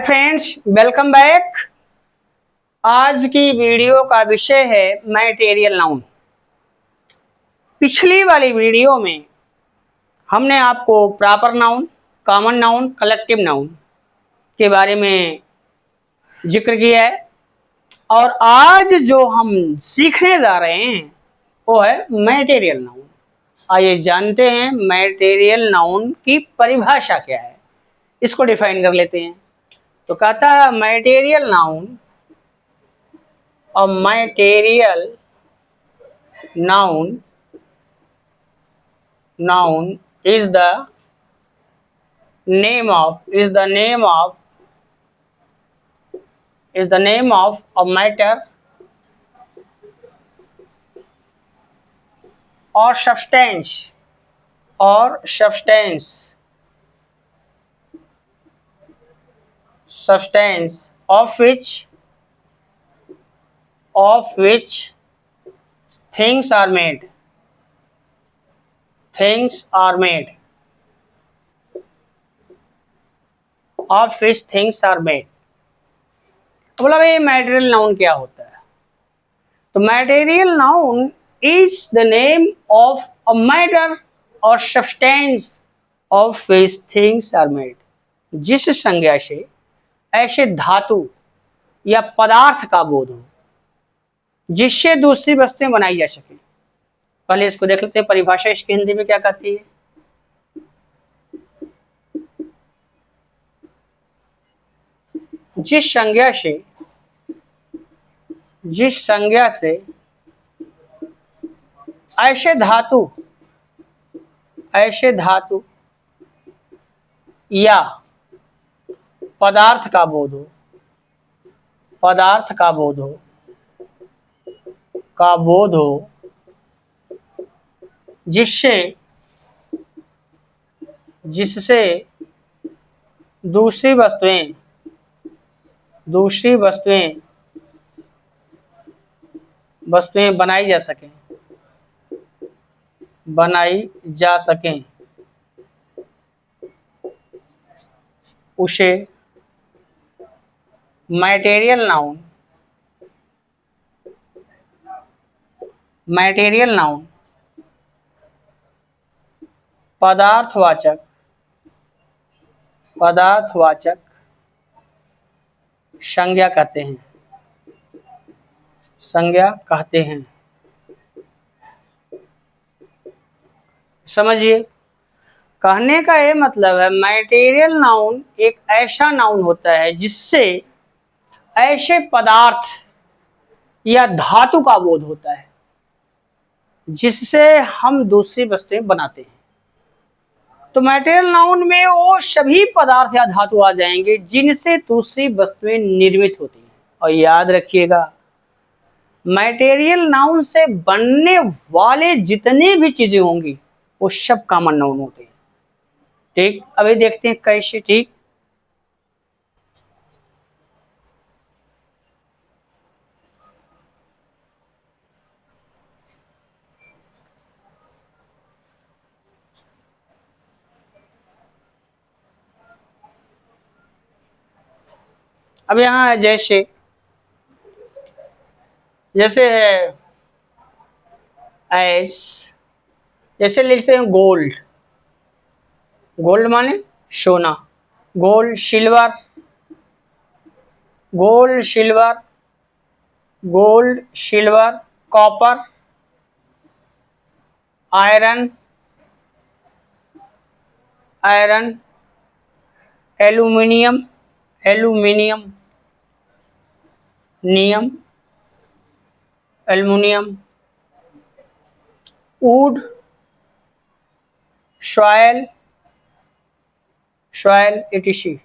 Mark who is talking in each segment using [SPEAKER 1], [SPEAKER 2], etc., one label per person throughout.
[SPEAKER 1] Friends, welcome back. आज की video का विषय है मैटेरियल नाउन। पिछली वाली वीडियो में हमने आपको proper noun, common noun, collective noun के बारे में जिक्र किया है और आज जो हम सीखने जा रहे हैं वो है मैटेरियल नाउन। आइए जानते हैं मैटेरियल नाउन की परिभाषा क्या है, इसको डिफाइन कर लेते हैं। तो कहता है material noun, a material noun is the name of a matter or substance of which things are made मतलब ये मैटेरियल नाउन क्या होता है? तो material noun is the name of a matter और substance of which things are made. जिस संज्ञा से ऐसे धातु या पदार्थ का बोध हो जिससे दूसरी वस्तुएं बनाई जा सके। पहले इसको देख लेते हैं, परिभाषा इसकी हिंदी में क्या कहती है। जिस संज्ञा से ऐसे धातु या पदार्थ का बोध हो जिससे दूसरी वस्तुएं बनाई जा सकें उसे मैटेरियल नाउन पदार्थवाचक संज्ञा कहते हैं। समझिए, कहने का ये मतलब है मैटेरियल नाउन एक ऐसा नाउन होता है जिससे ऐसे पदार्थ या धातु का बोध होता है जिससे हम दूसरी वस्तुएं बनाते हैं। तो मैटेरियल नाउन में वो सभी पदार्थ या धातु आ जाएंगे जिनसे दूसरी वस्तुएं निर्मित होती हैं। और याद रखिएगा, मैटेरियल नाउन से बनने वाले जितने भी चीजें होंगी वो सब कॉमन नाउन होते हैं। ठीक, अभी देखते हैं कैसे। ठीक, अब यहाँ है जैसे है एस, जैसे लिखते हैं गोल्ड माने सोना, gold silver, copper, iron, aluminium, would, soil etc।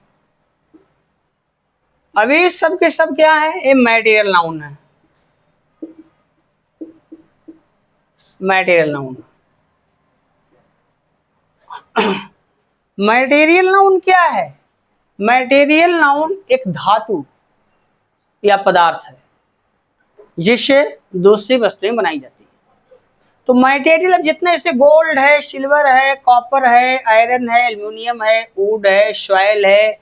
[SPEAKER 1] अभी सब के सब क्या है? ये मैटेरियल नाउन है। मैटेरियल नाउन क्या है? मैटेरियल नाउन एक धातु या पदार्थ है जिससे दूसरी वस्तुएं बनाई जाती है। तो मटेरियल अब जितने से गोल्ड है, सिल्वर है, कॉपर है, आयरन है, एल्युमिनियम है, वुड है, सॉइल है,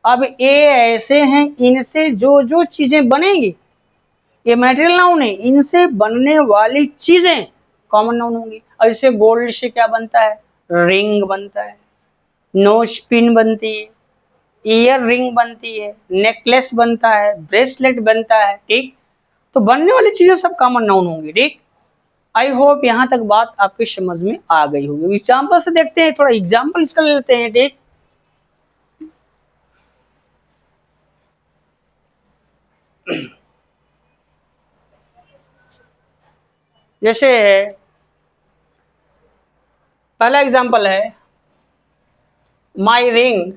[SPEAKER 1] अब ये ऐसे हैं, इनसे जो जो चीजें बनेंगी, ये मटेरियल नाउन है, इनसे बनने वाली चीजें कॉमन नाउन होंगी। और जैसे गोल्ड से क्या बनता है, रिंग बनता है, नोज पिन बनती है, ईयर रिंग बनती है, नेकलेस बनता है, ब्रेसलेट बनता है, ठीक। तो बनने वाली चीजें सब कॉमन नाउन होंगी, ठीक। आई होप यहां तक बात आपके समझ में आ गई होगी। एग्जाम्पल से देखते हैं, थोड़ा एग्जाम्पल इसका ले लेते हैं, ठीक। जैसे पहला एग्जाम्पल है, my ring,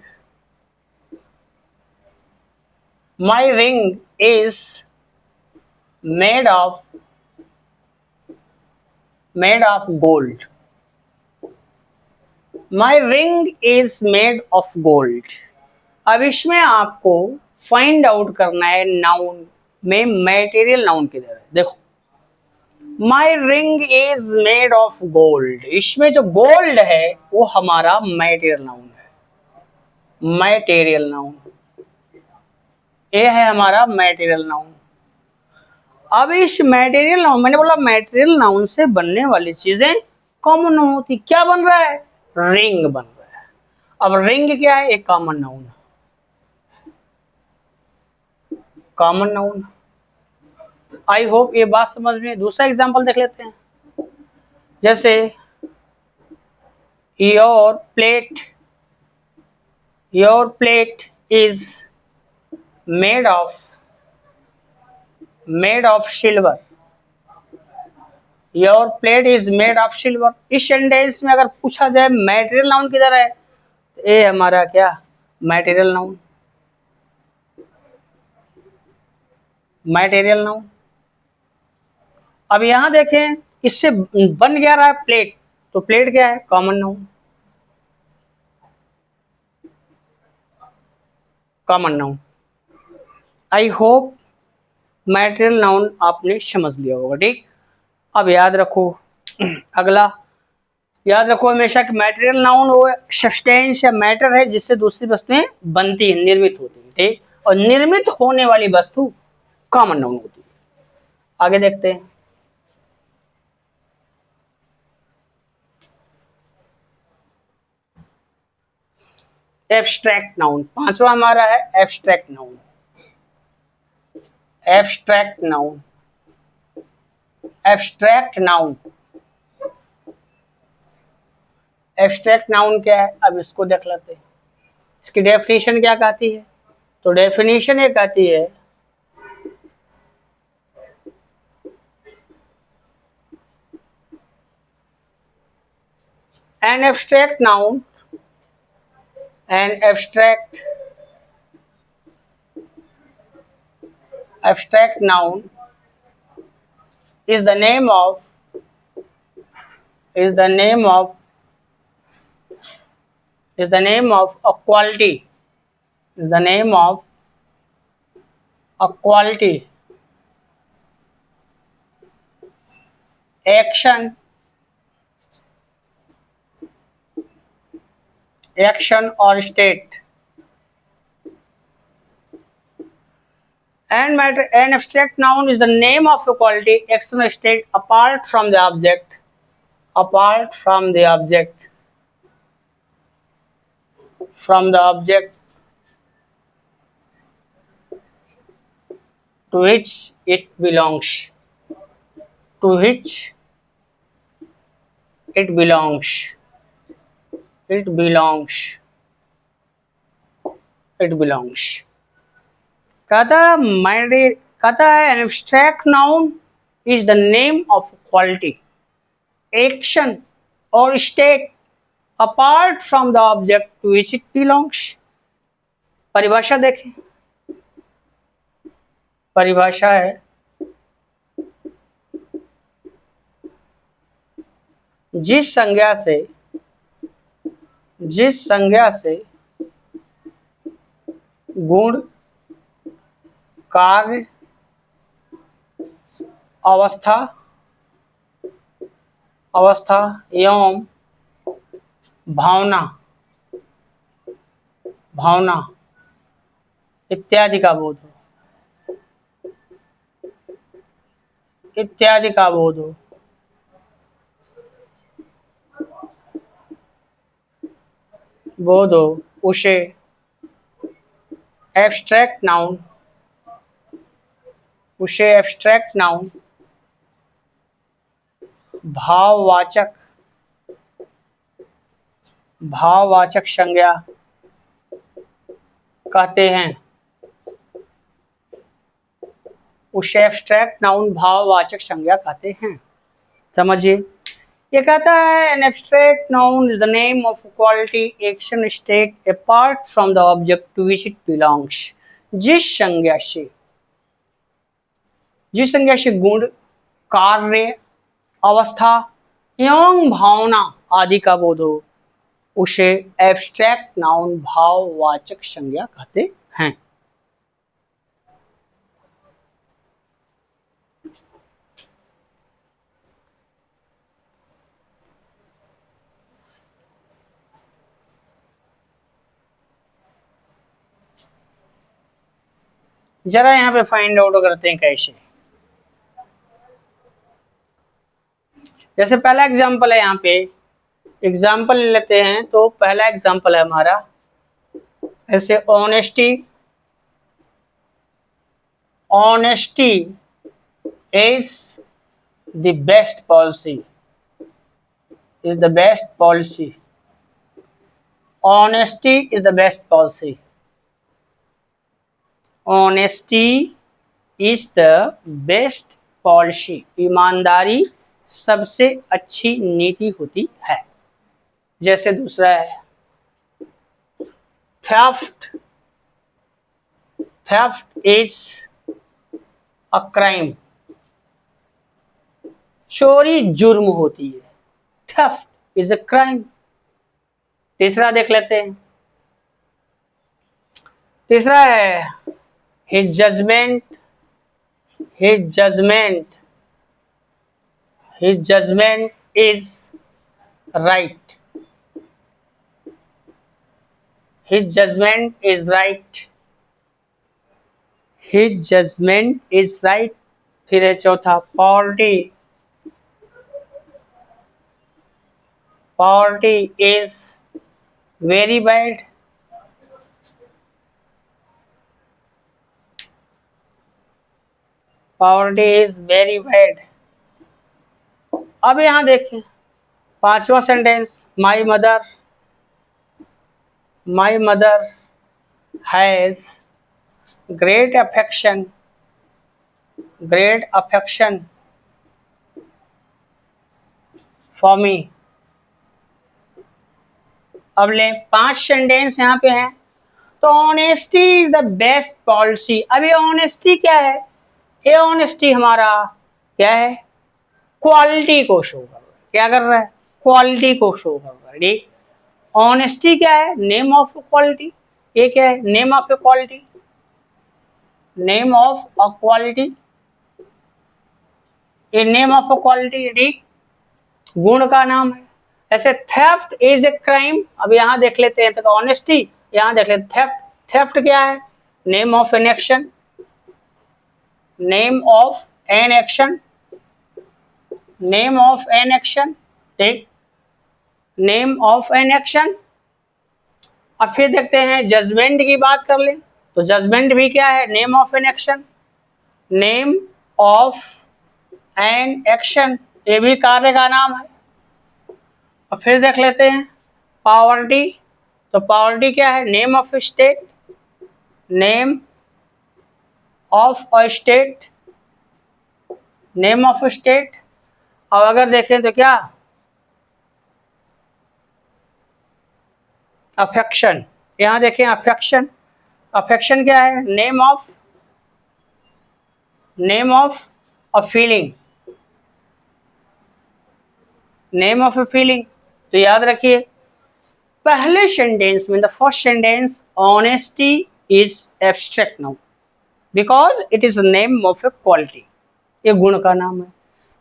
[SPEAKER 1] my ring is made of gold, my ring is made of gold. अब इसमें आपको फाइंड आउट करना है नाउन में मैटेरियल नाउन किधर है। देखो, my ring is made of gold, इसमें जो गोल्ड है वो हमारा मैटेरियल नाउन है, मैटेरियल नाउन, ये है हमारा मैटेरियल नाउन। अब इस मैटेरियल नाउन, मैंने बोला मैटेरियल नाउन से बनने वाली चीजें कॉमन नाउन होती। क्या बन रहा है, रिंग बन रहा है। अब रिंग क्या है, एक common noun, common noun. I hope ये बात समझ में। दूसरा एग्जांपल देख लेते हैं, जैसे your plate, your plate is made of silver, your plate is made of silver. इस सेंटेंस में अगर पूछा जाए मैटेरियल नाउन किधर है, तो ये हमारा क्या, मैटेरियल नाउन, मैटेरियल नाउन। अब यहां देखें, इससे बन क्या रहा है, प्लेट, तो प्लेट क्या है, common noun, common noun. I hope material noun आपने समझ लिया होगा, ठीक। अब याद रखो, अगला याद रखो हमेशा कि मैटेरियल नाउन वो सब्सटेंस या मैटर है जिससे दूसरी वस्तुएं बनती है, निर्मित होती है, ठीक। और निर्मित होने वाली वस्तु कॉमन नाउन होती है। आगे देखते हैं, एब्स्ट्रैक्ट नाउन, पांचवा हमारा है abstract noun, abstract noun, abstract noun. Abstract noun क्या है, अब इसको देख लेते हैं। इसकी डेफिनेशन क्या कहती है, तो डेफिनेशन ये कहती है, an abstract noun, N abstract noun is the name of is the name of is the name of a quality, is the name of a quality, action, or state. And matter, an abstract noun is the name of a quality, action, or state apart from the object, apart from the object, from the object to which it belongs, to which it belongs, it belongs, it belongs। कहता है an abstract noun is the name of quality, action or state apart from the object to which it belongs। परिभाषा देखें, परिभाषा है, जिस संज्ञा से गुण, कार्य, अवस्था एवं भावना इत्यादि का बोध हो, इत्यादि का बोध हो। बोध हो उसे एब्स्ट्रैक्ट नाउन, उसे एब्स्ट्रैक्ट नाउन भाववाचक, भाववाचक संज्ञा कहते हैं। उसे एब्स्ट्रैक्ट नाउन भाववाचक संज्ञा कहते हैं। समझिए, ये कहता है an abstract noun is the name of quality action state apart from the object to which it belongs. जिस संज्ञा से गुण, कार्य, अवस्था एवं भावना आदि का बोध हो उसे एब्स्ट्रैक्ट नाउन भाववाचक संज्ञा कहते हैं। जरा यहाँ पे फाइंड आउट करते हैं कैसे। जैसे पहला एग्जांपल है, यहाँ पे एग्जांपल लेते हैं तो पहला एग्जांपल है हमारा ऐसे honesty, honesty is the best policy, is the best policy, honesty is the best policy, honesty is the best policy, ईमानदारी सबसे अच्छी नीति होती है। जैसे दूसरा है theft, theft is a crime, चोरी जुर्म होती है, थेफ्ट इज अ क्राइम। तीसरा देख लेते हैं, तीसरा है his judgement, his judgement, his judgement is right, his judgement is right, his judgement is right. फिर है चौथा poverty, poverty is very bad, poverty is very bad. अब यहां देखें पांचवा sentence, my mother, my mother has great affection, great affection for me. अब ले 5 sentence यहाँ पे हैं, तो honesty is the best policy. अब ये ऑनेस्टी क्या है? ये ऑनेस्टी हमारा क्या है? क्वालिटी को शो कर रहा है। क्या कर रहा है? क्वालिटी को शो कर रहा है। ठीक, ऑनेस्टी क्या है? Name of quality. ये क्या है? Name of A quality, name of a quality, ये नेम ऑफ अ क्वालिटी। ठीक, गुण का नाम है। ऐसे थेफ्ट इज ए क्राइम, अब यहां देख लेते हैं, तो ऑनेस्टी यहां देख लेते, थेफ्ट, थेफ्ट क्या है? Name of an action, name of an action, name of an action. ठीक, नेम ऑफ एन एक्शन। अब फिर देखते हैं जजमेंट की बात कर ले, तो जजमेंट भी क्या है? Name of an action, name of an action, ये भी कार्य का नाम है। और फिर देख लेते हैं पावर्टी, तो पावर्टी क्या है? Name of state, name of a state, name of state. और अगर देखें तो क्या? अफेक्शन, यहां देखें अफेक्शन, अफेक्शन क्या है? Name of, name of a feeling, name of a feeling. तो याद रखिए पहले सेंटेंस में, the first sentence, honesty is abstract noun because it is name of A quality, ये गुण का नाम है।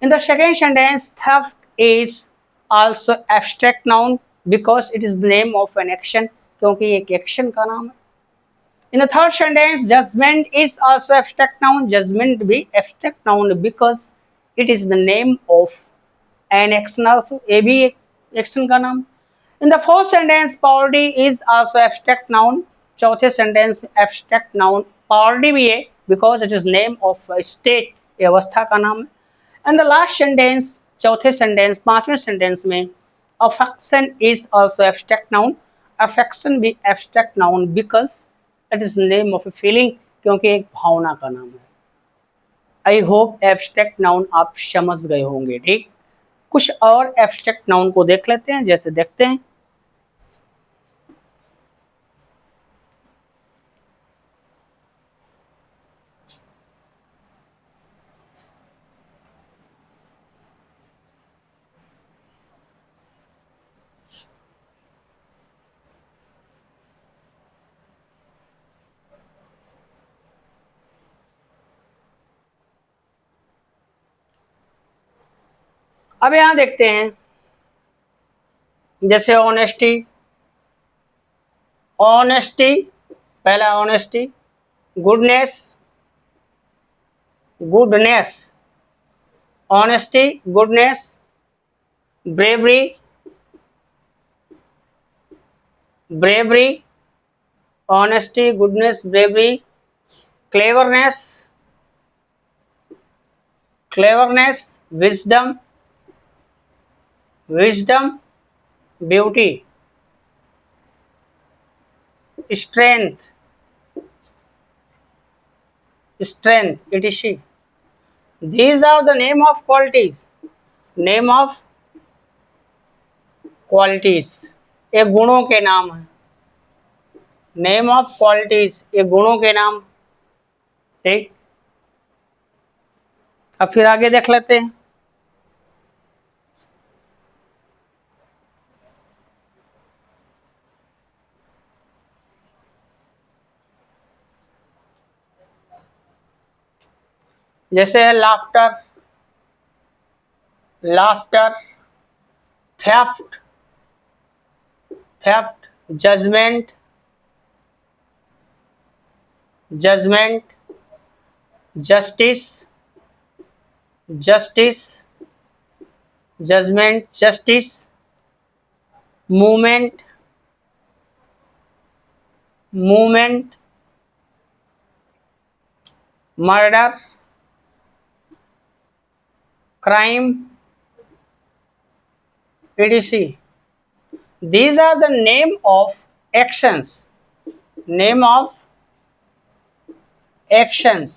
[SPEAKER 1] In the second sentence, theft is also abstract noun because it is name of an action, क्योंकि एक action का नाम है। In the third sentence, judgment is also abstract noun. Judgment भी abstract noun because it is the name of an action also. ये भी एक action का नाम. In the fourth sentence, poverty is also abstract noun. चौथे sentence में abstract noun poverty भी है because it is name of a state. ये अवस्था का नाम है. And the last sentence, चौथे sentence, पांचवें sentence में affection is also abstract noun. Affection भी abstract noun because it is name of a feeling, क्योंकि एक भावना का नाम है. आई होप एब्स्ट्रैक्ट नाउन आप समझ गए होंगे. ठीक, कुछ और एब्स्ट्रैक्ट नाउन को देख लेते हैं. जैसे देखते हैं, अब यहां देखते हैं. जैसे ऑनेस्टी, ऑनेस्टी पहला honesty, goodness, goodness, honesty, goodness, bravery, bravery, honesty, goodness, bravery, cleverness, cleverness, wisdom, wisdom, beauty, strength, strength, etc. These are the name of qualities. Name of qualities. ये गुणों के नाम है. Name of qualities. ये गुणों के नाम. ठीक. अब फिर आगे देख लेते हैं. जैसे है laughter, laughter, theft, theft, judgement, judgement, justice, justice, judgement, justice, movement, movement, murder, crime, etc. These are the name of actions. Name of actions.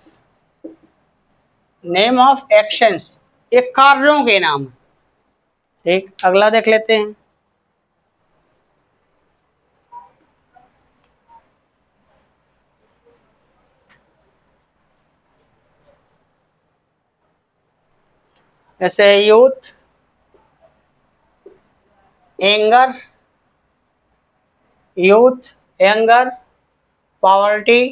[SPEAKER 1] Name of actions. ये कार्यों के नाम. ठीक, अगला देख लेते हैं. जैसे youth, anger, youth, anger, poverty,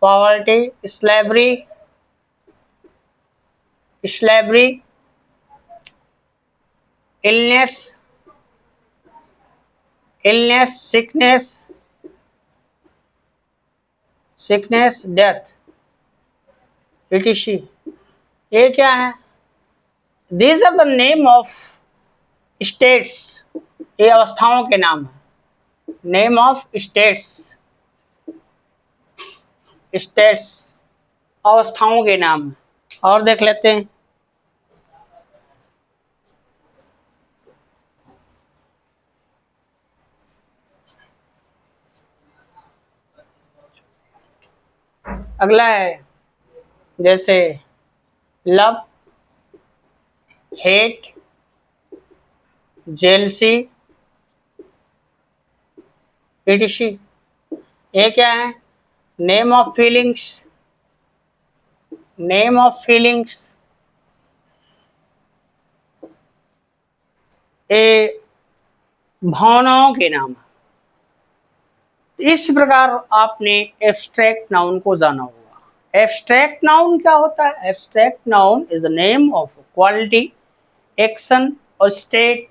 [SPEAKER 1] poverty, slavery, slavery, illness, illness, sickness, sickness, death, etc. ये क्या है? These are the name of states. ये अवस्थाओं के नाम है. Name of states. States अवस्थाओं के नाम. और देख लेते हैं. अगला है जैसे लव, हेट, जेलसी, etc. ये क्या है? Name of feelings, name of feelings. ये भावनाओं के नाम. इस प्रकार आपने एब्स्ट्रैक्ट नाउन को जाना होगा. एब्स्ट्रैक्ट नाउन क्या होता है? Abstract noun is the name of quality, action और state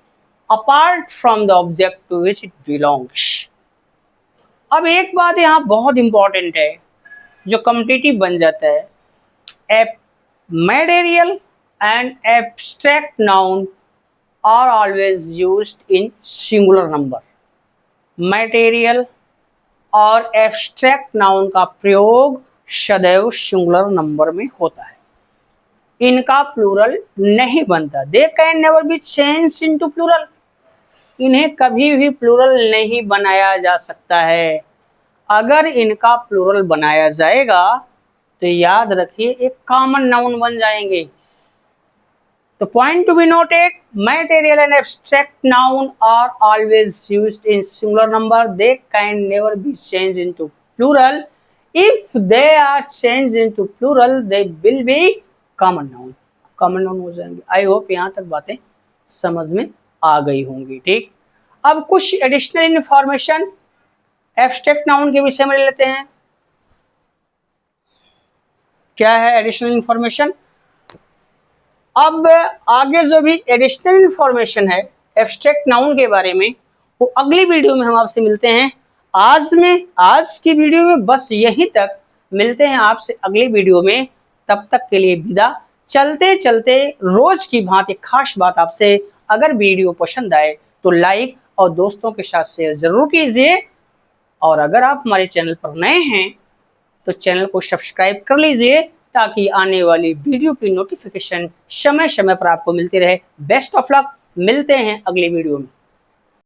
[SPEAKER 1] apart from the object to which it belongs. अब एक बात यहाँ बहुत इंपॉर्टेंट है जो कॉम्पिटिटिव बन जाता है, material and abstract noun are always used in singular number। material और एब्स्ट्रैक्ट नाउन का प्रयोग सदैव सिंगुलर नंबर में होता है, इनका प्लूरल नहीं बनता। They can never be change into plural, इन्हें कभी भी प्लूरल नहीं बनाया जा सकता है। अगर इनका प्लूरल बनाया जाएगा तो याद रखिए एक कॉमन नाउन बन जाएंगे। तो point to be noted, material and abstract noun are always used in singular number। they can never be changed into plural। if they are changed into plural they will be common noun। Common noun हो जाएंगे। I hope यहाँ तक बातें समझ में आ गई होंगी। ठीक, अब कुछ एडिशनल इंफॉर्मेशन एब्स्ट्रैक्ट नाउन के विषय में ले लेते हैं। क्या है एडिशनल इंफॉर्मेशन? अब आगे जो भी एडिशनल इंफॉर्मेशन है एब्स्ट्रैक्ट नाउन के बारे में वो अगली वीडियो में हम आपसे मिलते हैं। आज की वीडियो में बस यहीं तक, मिलते हैं आपसे अगली वीडियो में। तब तक के लिए विदा। चलते चलते रोज की भांति खास बात आपसे, अगर वीडियो पसंद आए तो लाइक और दोस्तों के साथ शेयर जरूर कीजिए, और अगर आप हमारे चैनल पर नए हैं तो चैनल को सब्सक्राइब कर लीजिए ताकि आने वाली वीडियो की नोटिफिकेशन समय समय पर आपको मिलती रहे। बेस्ट ऑफ लक, मिलते हैं अगली वीडियो में।